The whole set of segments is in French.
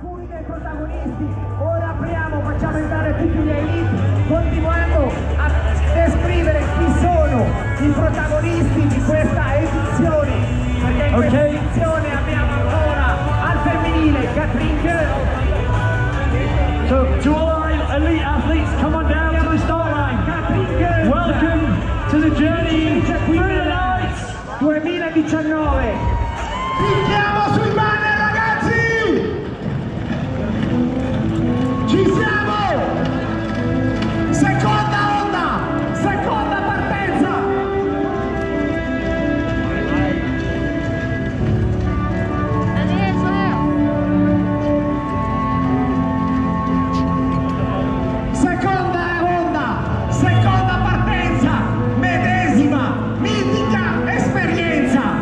alcuni dei protagonisti. Ora apriamo, facciamo entrare tutti gli elite, continuando a descrivere chi sono i protagonisti di questa edizione, perché in questa edizione abbiamo ancora al femminile Catherine Girl. So to all our elite athletes, come on down to the start line. Welcome to the journey through the lights 2019. Picchiamo sui banner, ragazzi! Ci siamo! Seconda onda! Seconda partenza! Seconda onda! Seconda partenza! Medesima! Mitica esperienza!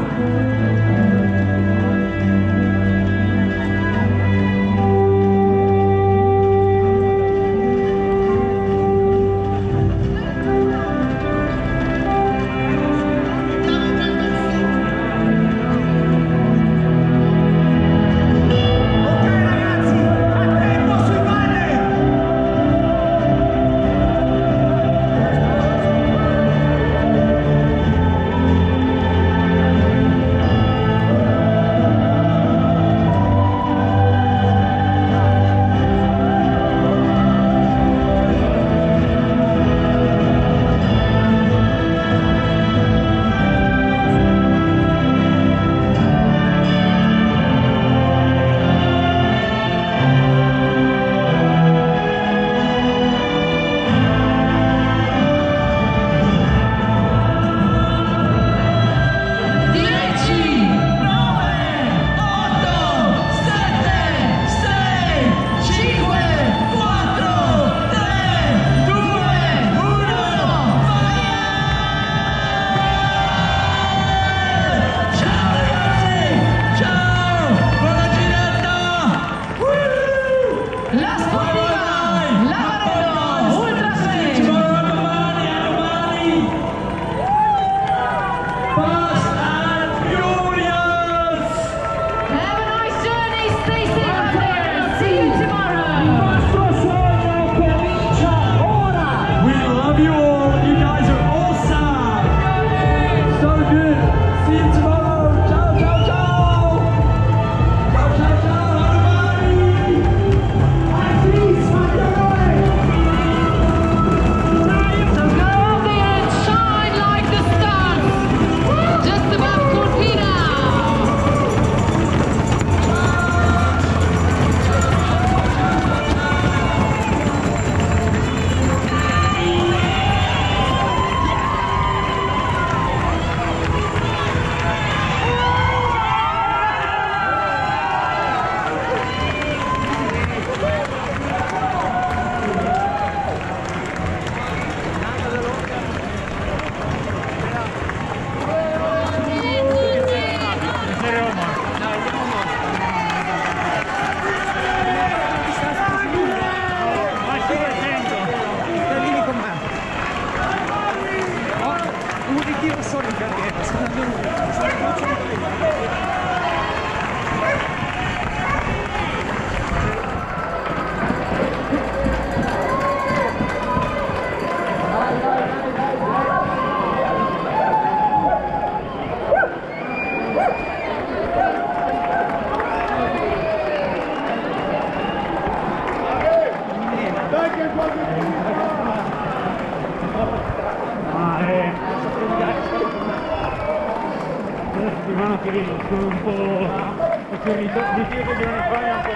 Sono un po' ferito di dire che non fai un po'.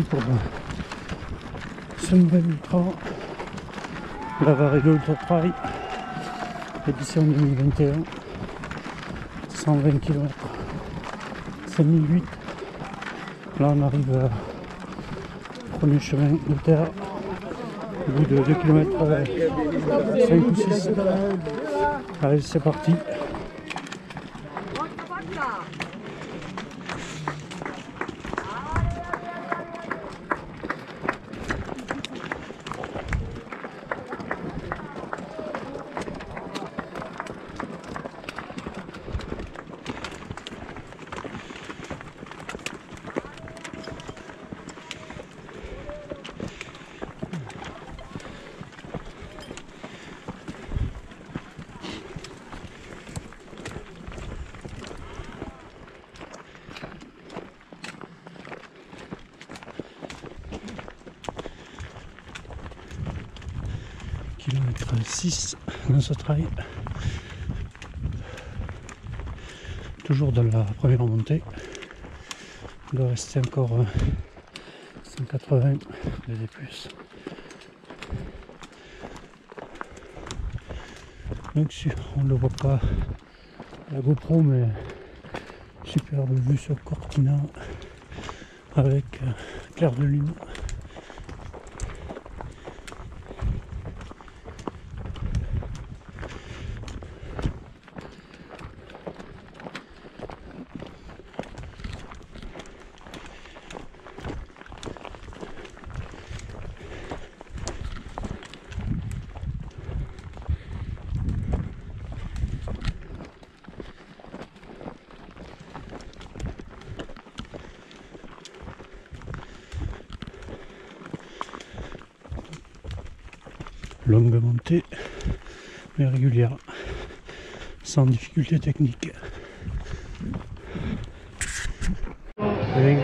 pour ce nouvel ultra, la Varego Ultra Trail, édition 2021, 120 km, 5008. Là on arrive au premier chemin de terre, au bout de 2 km 5 ou 6. Allez, c'est parti. Kilomètre 6 dans ce trail, toujours de la première montée. Il doit rester encore 180 de D+. Donc on ne le voit pas à la GoPro, mais superbe vue sur Cortina avec clair de lune. Longue montée, mais régulière, sans difficulté technique. Voilà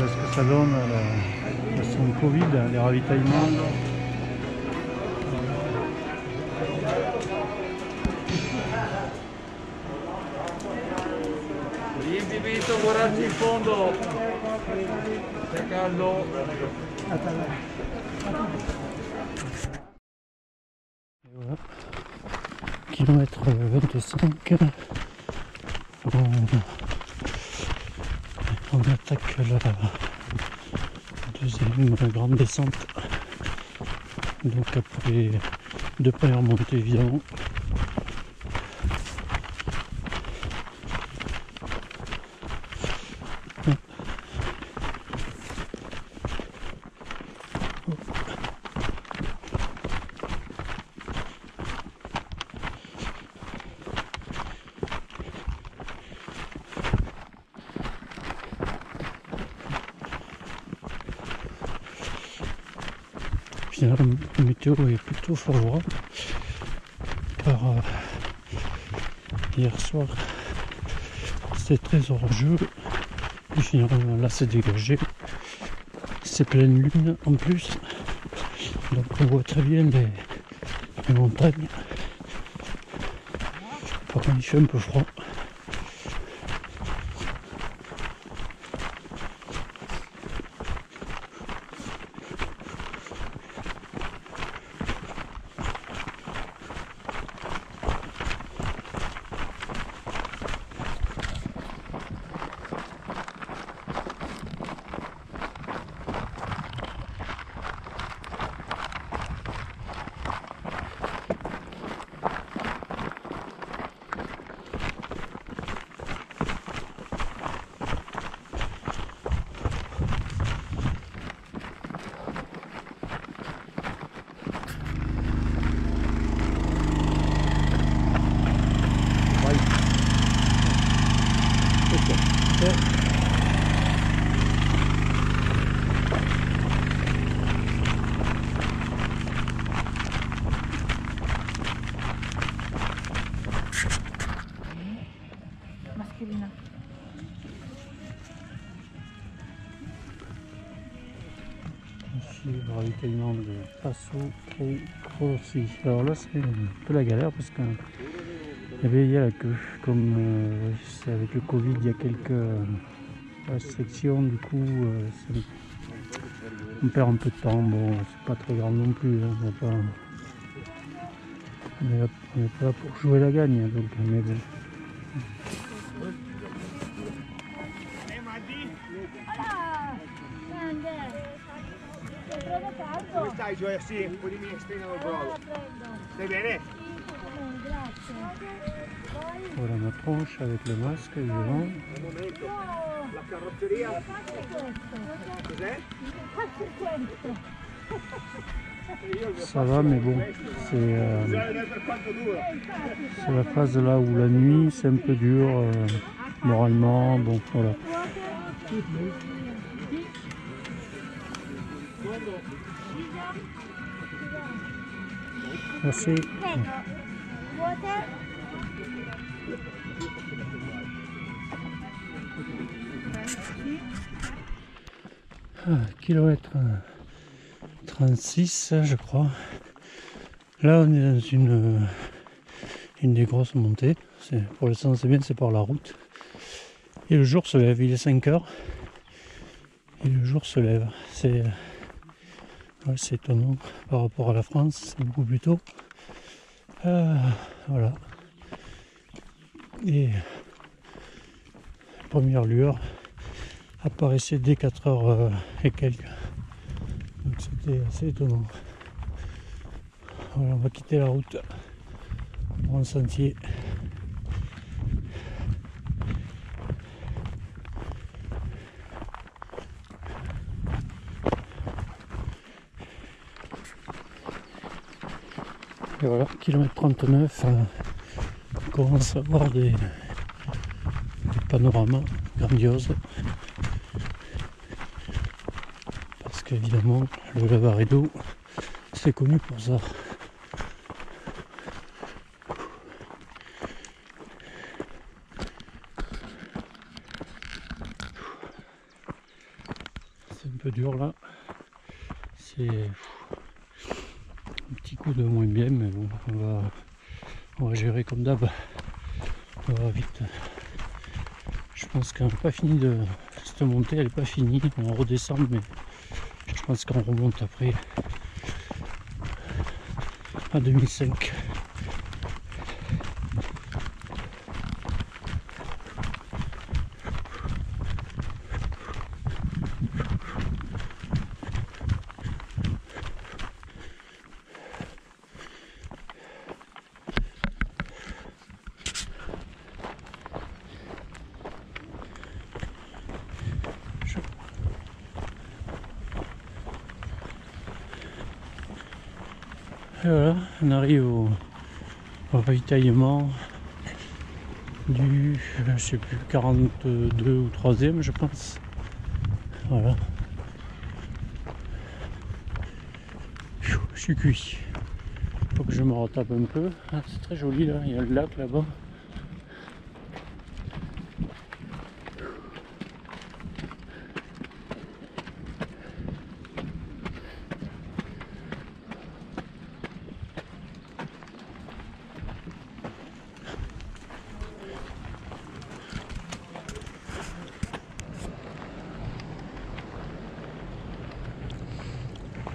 ce que ça donne la façon Covid, les ravitaillements. Vi invito a guardarci in fondo, c'è caldo. Et voilà, kilomètre 25, on attaque la deuxième grande descente, donc après 2 premières montées évidemment. Finalement, la météo est plutôt favorable car hier soir c'était très orageux et finalement là c'est dégagé, c'est pleine lune en plus, donc on voit très bien les montagnes. Par contre il fait un peu froid. Masculina. Ici du ravitaillement de Passo et Crossi. Alors là c'est un peu la galère parce qu'il y a la queue. Comme c'est avec le Covid il y a quelques restrictions, du coup on perd un peu de temps. Bon, c'est pas très grave non plus, hein, on n'est pas là pour jouer la gagne, donc, mais bon. Come stai Gioia? Sì, un po' di minestrina al brodo. Stai bene? Voilà ma tronche avec le masque, évidemment. Un momento. La carrozzeria? Cos'è? Ça va, mais bon, Per quanto dura? c'est la phase là où la nuit c'est un peu dur, moralement, bon voilà. Merci. Kilomètre 36 je crois. Là on est dans une des grosses montées. Pour l'instant c'est bien, c'est par la route. Et le jour se lève, il est 5 heures. Et le jour se lève. C'est étonnant par rapport à la France, c'est beaucoup plus tôt. Voilà. Et première lueur apparaissait dès 4 heures et quelques. Donc c'était assez étonnant. Voilà, on va quitter la route pour un sentier. Et voilà, kilomètre 39, on commence à voir des panoramas grandioses. Parce qu'évidemment, le Lavaredo, c'est connu pour ça. C'est un peu dur là. C'est un petit coup de moins bien, mais bon, on va gérer comme d'hab. On va vite. Je pense qu'on n'a pas fini de cette montée, elle n'est pas finie. On redescend, mais je pense qu'on remonte après à 2005. Et voilà, on arrive au ravitaillement du, je sais plus, 42 ou 3e je pense. Voilà. Je suis cuit. Faut que je me retape un peu. Ah, c'est très joli là, il y a le lac là-bas.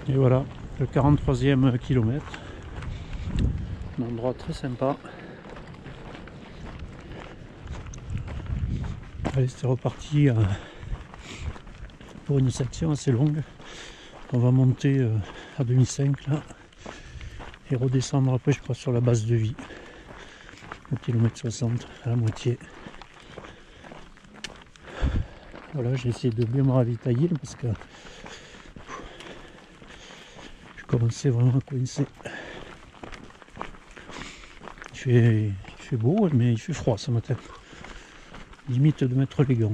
Et voilà, le 43e kilomètre. Un endroit très sympa. Allez, c'est reparti pour une section assez longue. On va monter à 2005 là et redescendre après, je crois, sur la base de vie au kilomètre 60, à la moitié. Voilà, j'ai essayé de bien me ravitailler parce que je commençais vraiment à coincer. Il fait beau, mais il fait froid ce matin. Limite de mettre les gants.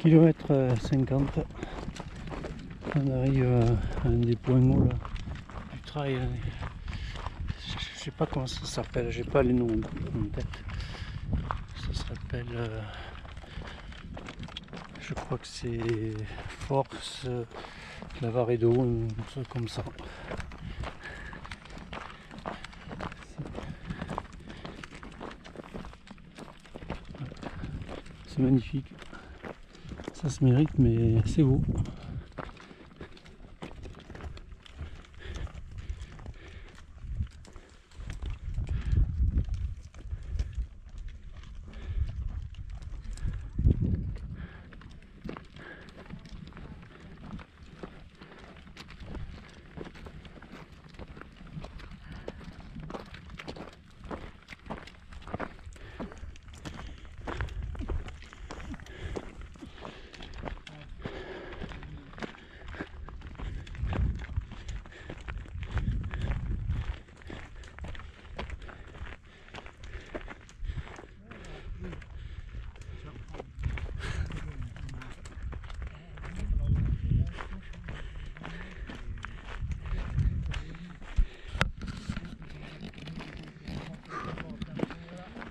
Kilomètre 50, on arrive à un des points hauts là, du trail. Je sais pas comment ça s'appelle, j'ai pas les noms en tête. Ça s'appelle, je crois que c'est Force Lavaredo, un truc comme ça. C'est magnifique, ça se mérite, mais c'est beau.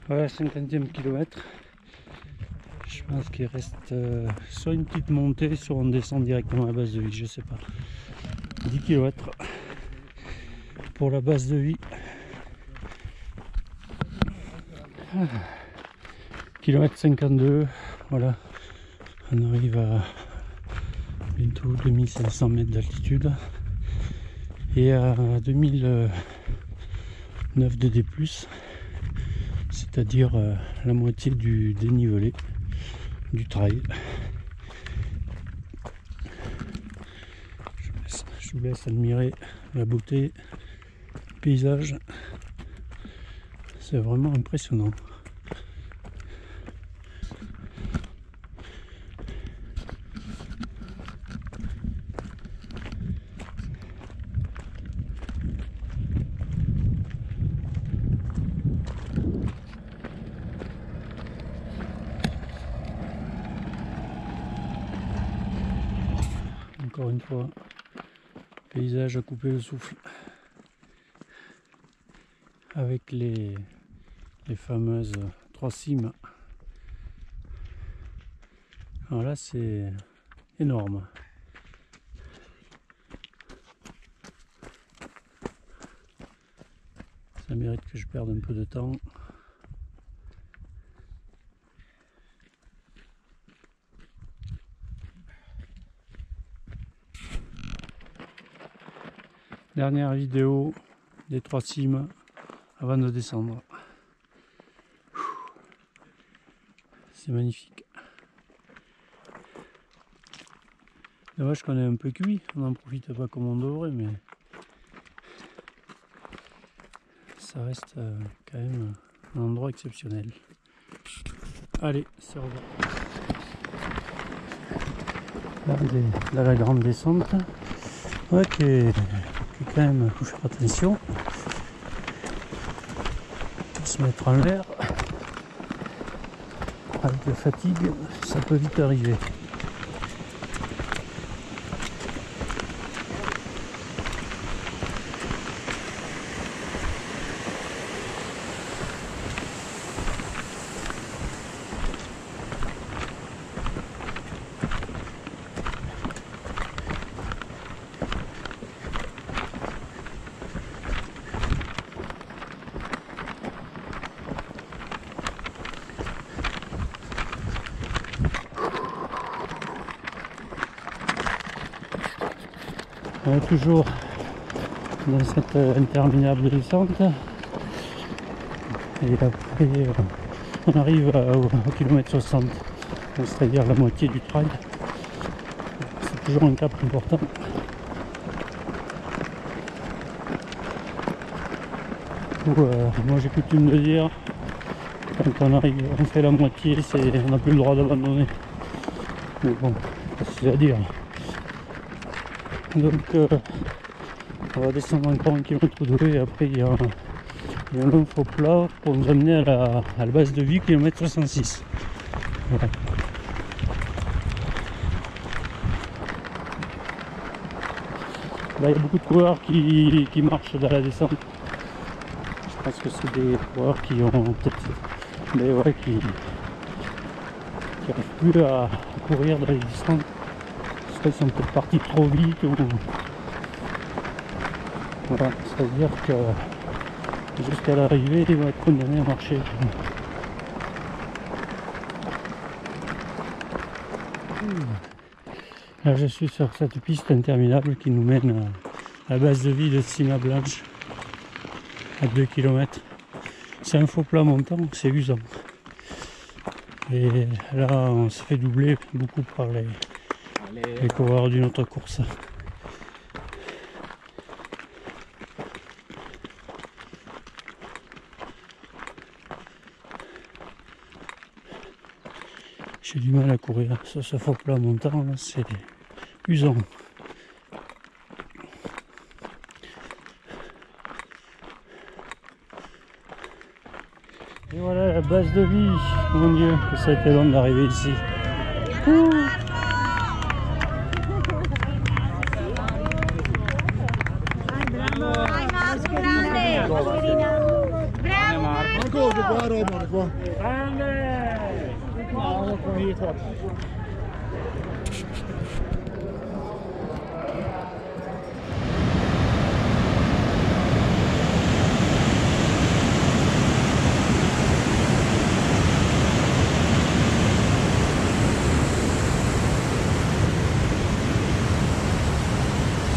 Voilà, 50e kilomètre. Je pense qu'il reste soit une petite montée, soit on descend directement à la base de vie, je sais pas. 10 km pour la base de vie. Kilomètre 52, voilà. On arrive à bientôt 2500 mètres d'altitude et à 2009 de D+. C'est-à-dire la moitié du dénivelé du trail. Je vous laisse admirer la beauté du paysage. C'est vraiment impressionnant. Encore une fois, paysage à couper le souffle avec les fameuses 3 cimes. Alors là c'est énorme. Ça mérite que je perde un peu de temps. Dernière vidéo des 3 cimes avant de descendre. C'est magnifique. Dommage qu'on est un peu cuit, on n'en profite pas comme on devrait, mais ça reste quand même un endroit exceptionnel. Allez, c'est revoir. Là, la grande descente. Ok. Quand même, faut faire attention, se mettre en l'air. Avec la fatigue, ça peut vite arriver. On est toujours dans cette interminable descente et après on arrive au kilomètre 60, c'est-à-dire la moitié du trail. C'est toujours un cap important. Moi j'ai coutume de dire, quand on arrive, on fait la moitié, on n'a plus le droit d'abandonner. Mais bon, c'est à dire. Donc on va descendre encore 1 km ou 2 et après il y a un long faux plat pour nous amener à la base de vie, kilomètre 66. Voilà. il y a beaucoup de coureurs qui marchent dans la descente. Je pense que c'est des coureurs qui ont peut-être qui n'arrivent plus à courir dans les descentes. Soit ils sont peut-être partis trop vite ou voilà, c'est-à-dire que jusqu'à l'arrivée ils vont être condamnés à marcher. Là je suis sur cette piste interminable qui nous mène à la base de vie de Sima Blanche à 2 km. C'est un faux plat montant, c'est usant. Et là on se fait doubler beaucoup par les coureurs d'une autre course. J'ai du mal à courir sur ce faux plat montant, là c'est usant. Et voilà la base de vie. Mon Dieu, que ça a été long d'arriver ici. Ouh.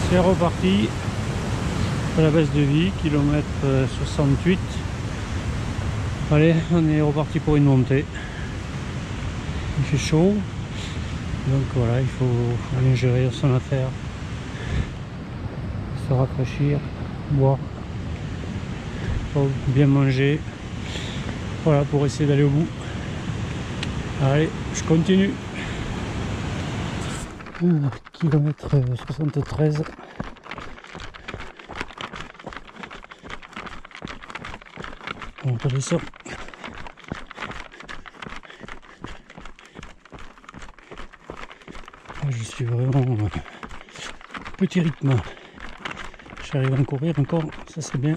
C'est reparti à la base de vie, kilomètre 68. Allez, on est reparti pour une montée. Il fait chaud, donc voilà, il faut bien gérer son affaire, se rafraîchir, boire, faut bien manger, voilà, pour essayer d'aller au bout. Allez, je continue. Kilomètre 73. On redescend. Je suis vraiment petit rythme. J'arrive à courir encore, ça c'est bien.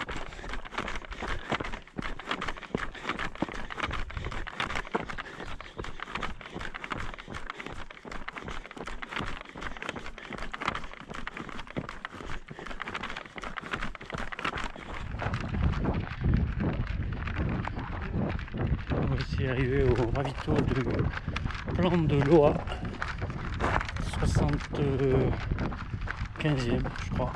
On va essayer d'arriver au ravito de Plan de Loa, 75e je crois.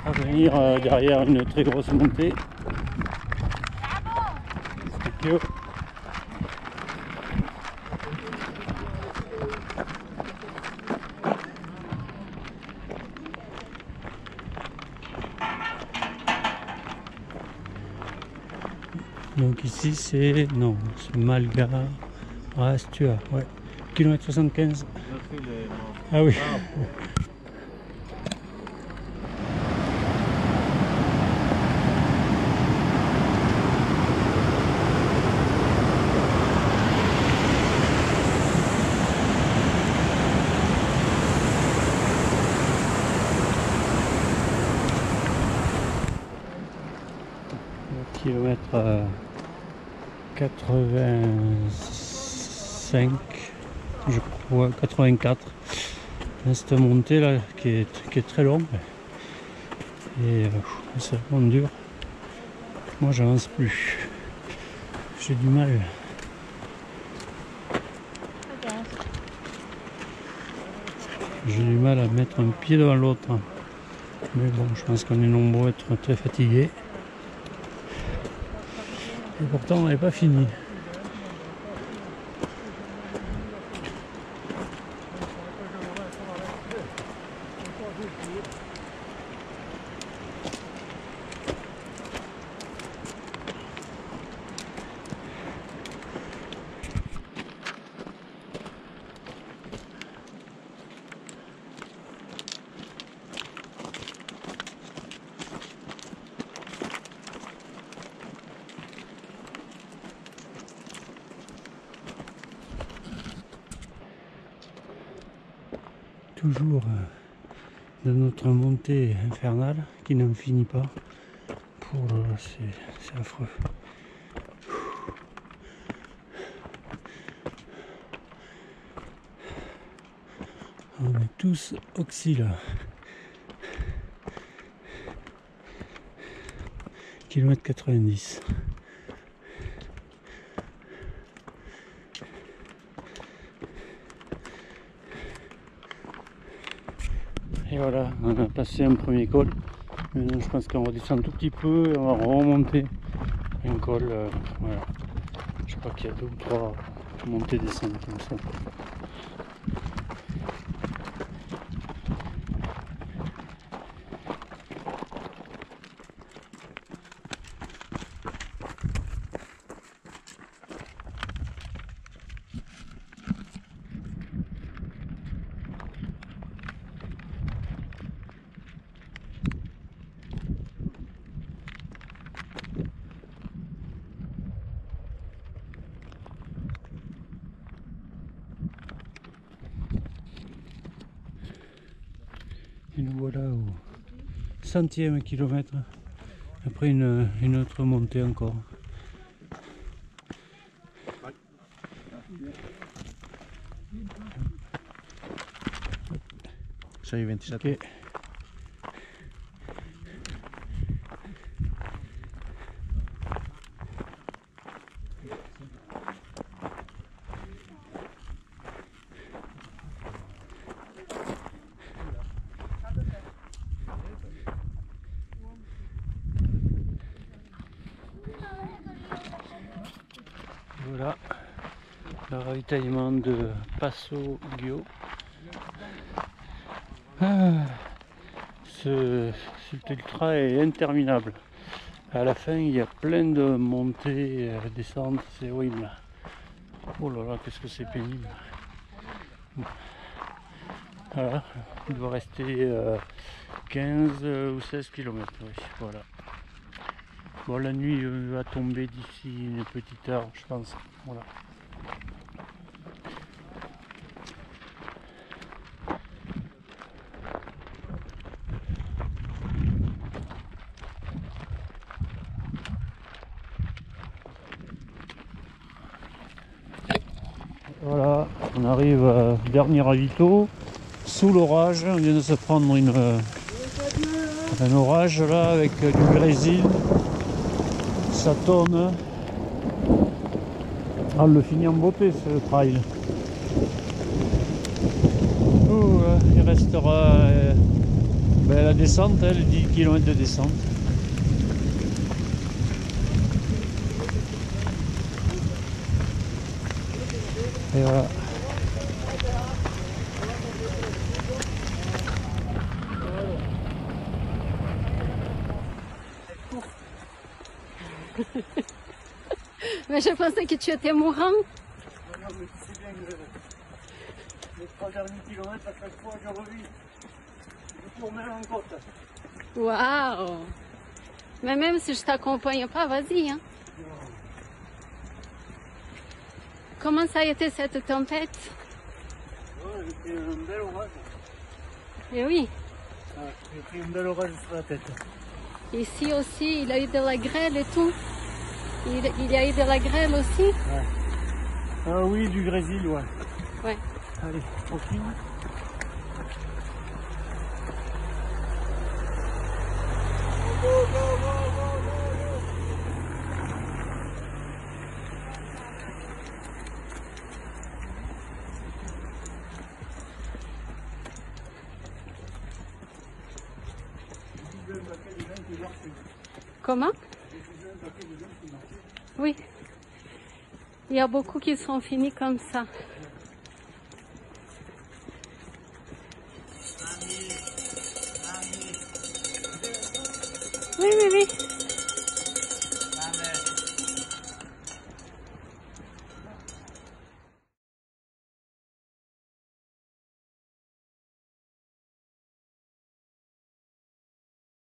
À venir derrière une très grosse montée. Thank you. Donc ici c'est Malga, Astua, ouais, kilomètre 75. Ah oui. Kilomètre 85, je crois, 84. Cette montée là qui est très longue et c'est vraiment dur. Moi j'avance plus, j'ai du mal. J'ai du mal à mettre un pied devant l'autre, mais bon, je pense qu'on est nombreux à être très fatigués. Et pourtant on n'est pas fini. toujours de notre montée infernale qui n'en finit pas. C'est affreux. On est tous oxy là. Kilomètre 90. Et voilà, on a passé un premier col. Maintenant, je pense qu'on redescend un tout petit peu et on va remonter un col. Voilà. Je crois qu'il y a 2 ou 3 montées descentes comme ça. Et nous voilà au 100e kilomètre, après une autre montée encore. Sei 27. Okay. Voilà le ravitaillement de Passo Gio. Cet ultra est interminable. À la fin, il y a plein de montées, descentes, c'est horrible. Oh là là, qu'est-ce que c'est pénible. Voilà, il doit rester 15 ou 16 km. Oui, voilà. Bon, la nuit va tomber d'ici une petite heure, je pense. Voilà. Voilà, on arrive à dernier ravito, sous l'orage. On vient de se prendre un orage là avec du grésil. Ça tourne. Ah, on le finit en beauté ce trail. Il restera la descente, les 10 km de descente. Et voilà. Mais je pensais que tu étais mourant. Non, mais tu sais bien que les 3 derniers kilomètres, à chaque fois, je revis. Je tourne en côte. Waouh! Mais même si je t'accompagne pas, vas-y. Hein. Comment ça a été cette tempête? Ouais, j'ai pris un bel orage. Eh oui. J'ai pris un bel orage sur la tête. Ici aussi, il a eu de la grêle et tout. Il y a eu de la grêle aussi. Ouais. Ah oui, du grésil, ouais. Ouais. Allez, tranquille. Comment? Oui. Il y a beaucoup qui sont finis comme ça.